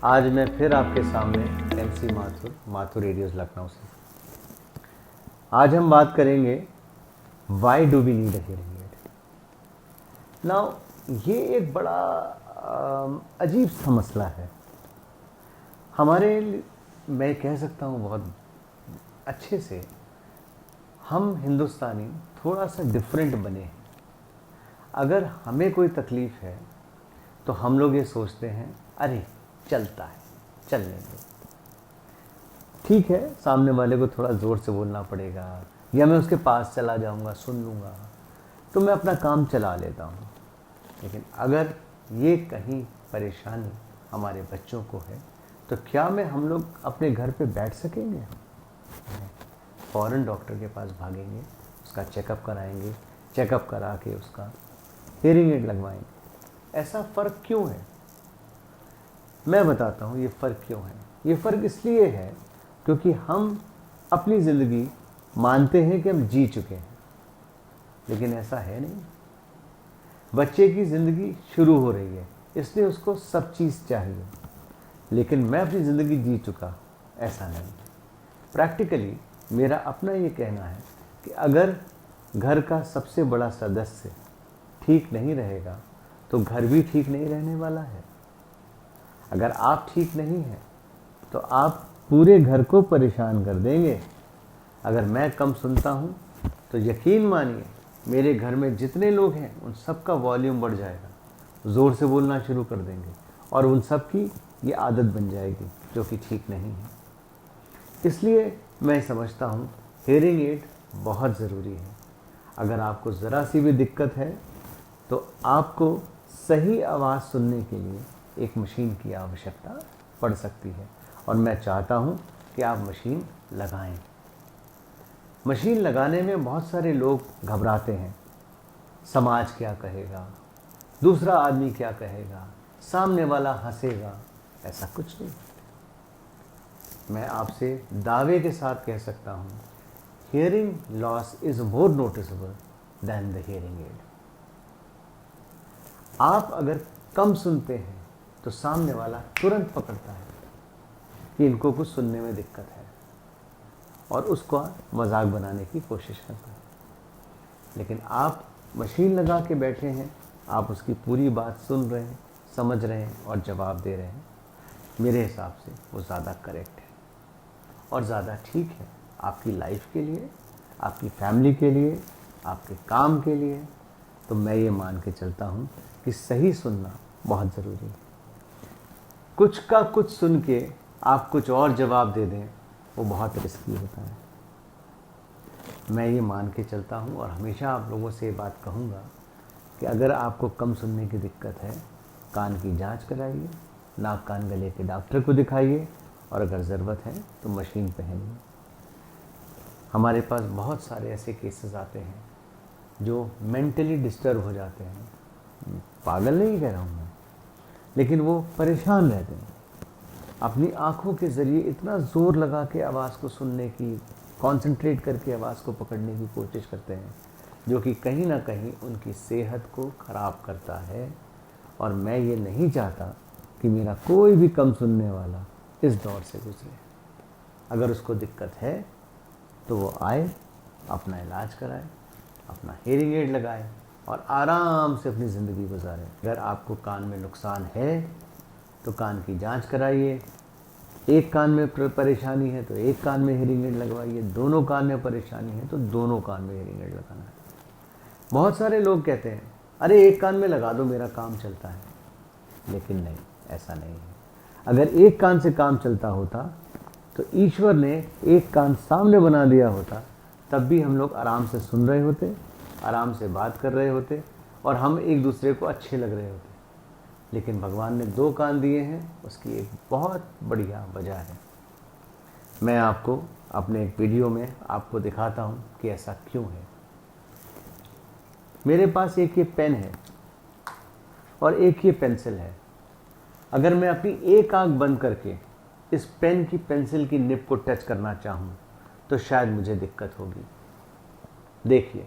आज मैं फिर आपके सामने एमसी माथुर रेडियोस लखनऊ से। आज हम बात करेंगे why do we need a hearing aid. Now ये एक बड़ा अजीब सा मसला है हमारे, मैं कह सकता हूँ बहुत अच्छे से। हम हिंदुस्तानी थोड़ा सा डिफरेंट बने हैं। अगर हमें कोई तकलीफ़ है तो हम लोग ये सोचते हैं अरे चलता है, चलने दो। ठीक है, सामने वाले को थोड़ा ज़ोर से बोलना पड़ेगा या मैं उसके पास चला जाऊंगा, सुन लूँगा तो मैं अपना काम चला लेता हूँ। लेकिन अगर ये कहीं परेशानी हमारे बच्चों को है तो क्या हम लोग अपने घर पे बैठ सकेंगे? फ़ौरन डॉक्टर के पास भागेंगे, उसका चेकअप कराएंगे, चेकअप करा के उसका हियरिंग एड लगवाएंगे। ऐसा फ़र्क क्यों है? मैं बताता हूँ ये फ़र्क क्यों है। ये फ़र्क इसलिए है क्योंकि हम अपनी ज़िंदगी मानते हैं कि हम जी चुके हैं, लेकिन ऐसा है नहीं। बच्चे की ज़िंदगी शुरू हो रही है, इसलिए उसको सब चीज़ चाहिए, लेकिन मैं अपनी ज़िंदगी जी चुका, ऐसा नहीं। प्रैक्टिकली मेरा अपना ये कहना है कि अगर घर का सबसे बड़ा सदस्य ठीक नहीं रहेगा तो घर भी ठीक नहीं रहने वाला है। अगर आप ठीक नहीं हैं तो आप पूरे घर को परेशान कर देंगे। अगर मैं कम सुनता हूँ तो यकीन मानिए मेरे घर में जितने लोग हैं उन सब का वॉल्यूम बढ़ जाएगा, ज़ोर से बोलना शुरू कर देंगे और उन सब की ये आदत बन जाएगी जो कि ठीक नहीं है। इसलिए मैं समझता हूँ हियरिंग एड बहुत ज़रूरी है। अगर आपको ज़रा सी भी दिक्कत है तो आपको सही आवाज़ सुनने के लिए एक मशीन की आवश्यकता पड़ सकती है और मैं चाहता हूँ कि आप मशीन लगाएं। मशीन लगाने में बहुत सारे लोग घबराते हैं। समाज क्या कहेगा, दूसरा आदमी क्या कहेगा, सामने वाला हंसेगा। ऐसा कुछ नहीं। मैं आपसे दावे के साथ कह सकता हूँ hearing loss is more noticeable than the hearing aid. आप अगर कम सुनते हैं तो सामने वाला तुरंत पकड़ता है कि इनको कुछ सुनने में दिक्कत है और उसको मजाक बनाने की कोशिश करता है। लेकिन आप मशीन लगा के बैठे हैं, आप उसकी पूरी बात सुन रहे हैं, समझ रहे हैं और जवाब दे रहे हैं। मेरे हिसाब से वो ज़्यादा करेक्ट है और ज़्यादा ठीक है आपकी लाइफ के लिए, आपकी फैमिली के लिए, आपके काम के लिए। तो मैं ये मान के चलता हूँ कि सही सुनना बहुत ज़रूरी है। कुछ का कुछ सुन के आप कुछ और जवाब दे दें, वो बहुत रिस्की होता है। मैं ये मान के चलता हूँ और हमेशा आप लोगों से ये बात कहूँगा कि अगर आपको कम सुनने की दिक्कत है, कान की जांच कराइए, नाक कान गले के डॉक्टर को दिखाइए और अगर ज़रूरत है तो मशीन पहनिए। हमारे पास बहुत सारे ऐसे केसेस आते हैं जो मेंटली डिस्टर्ब हो जाते हैं। पागल नहीं कह रहा हूँ मैं, लेकिन वो परेशान रहते हैं। अपनी आँखों के ज़रिए इतना ज़ोर लगा के आवाज़ को सुनने की, कंसंट्रेट करके आवाज़ को पकड़ने की कोशिश करते हैं, जो कि कहीं ना कहीं उनकी सेहत को ख़राब करता है। और मैं ये नहीं चाहता कि मेरा कोई भी कम सुनने वाला इस दौर से गुजरे। अगर उसको दिक्कत है तो वो आए, अपना इलाज कराए, अपना हियरिंग एड लगाए और आराम से अपनी ज़िंदगी गुजारें। अगर आपको कान में नुकसान है तो कान की जांच कराइए। एक कान में परेशानी है तो एक कान में हियरिंग एड लगवाइए। दोनों कान में परेशानी है तो दोनों कान में हियरिंग एड लगाना है। बहुत सारे लोग कहते हैं अरे एक कान में लगा दो, मेरा काम चलता है। लेकिन नहीं, ऐसा नहीं है। अगर एक कान से काम चलता होता तो ईश्वर ने एक कान सामने बना दिया होता, तब भी हम लोग आराम से सुन रहे होते, आराम से बात कर रहे होते और हम एक दूसरे को अच्छे लग रहे होते। लेकिन भगवान ने दो कान दिए हैं, उसकी एक बहुत बढ़िया वजह है। मैं आपको अपने एक वीडियो में आपको दिखाता हूँ कि ऐसा क्यों है। मेरे पास एक ये पेन है और एक ये पेंसिल है। अगर मैं अपनी एक आंख बंद करके इस पेन की पेंसिल की निब को टच करना चाहूँ तो शायद मुझे दिक्कत होगी। देखिए,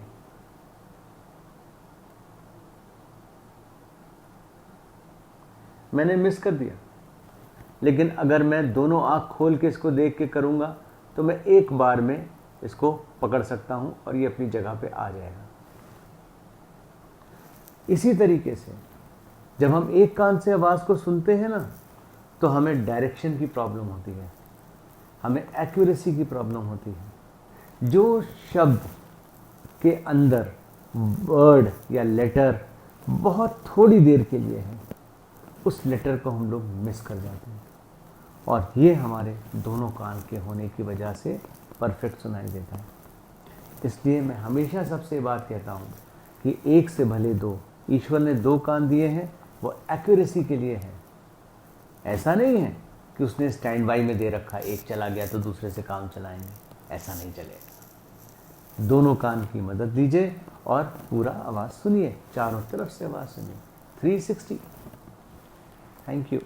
मैंने मिस कर दिया। लेकिन अगर मैं दोनों आँख खोल के इसको देख के करूँगा तो मैं एक बार में इसको पकड़ सकता हूँ और ये अपनी जगह पे आ जाएगा। इसी तरीके से जब हम एक कान से आवाज़ को सुनते हैं ना, तो हमें डायरेक्शन की प्रॉब्लम होती है, हमें एक्यूरेसी की प्रॉब्लम होती है। जो शब्द के अंदर वर्ड या लेटर बहुत थोड़ी देर के लिए है, उस लेटर को हम लोग मिस कर जाते हैं, और ये हमारे दोनों कान के होने की वजह से परफेक्ट सुनाई देता है। इसलिए मैं हमेशा सबसे बात कहता हूँ कि एक से भले दो। ईश्वर ने दो कान दिए हैं, वो एक्यूरेसी के लिए है। ऐसा नहीं है कि उसने स्टैंड बाई में दे रखा, एक चला गया तो दूसरे से काम चलाएंगे, ऐसा नहीं चलेगा। दोनों कान की मदद लीजिए और पूरा आवाज़ सुनिए, चारों तरफ से आवाज़ सुनिए, 360। Thank you.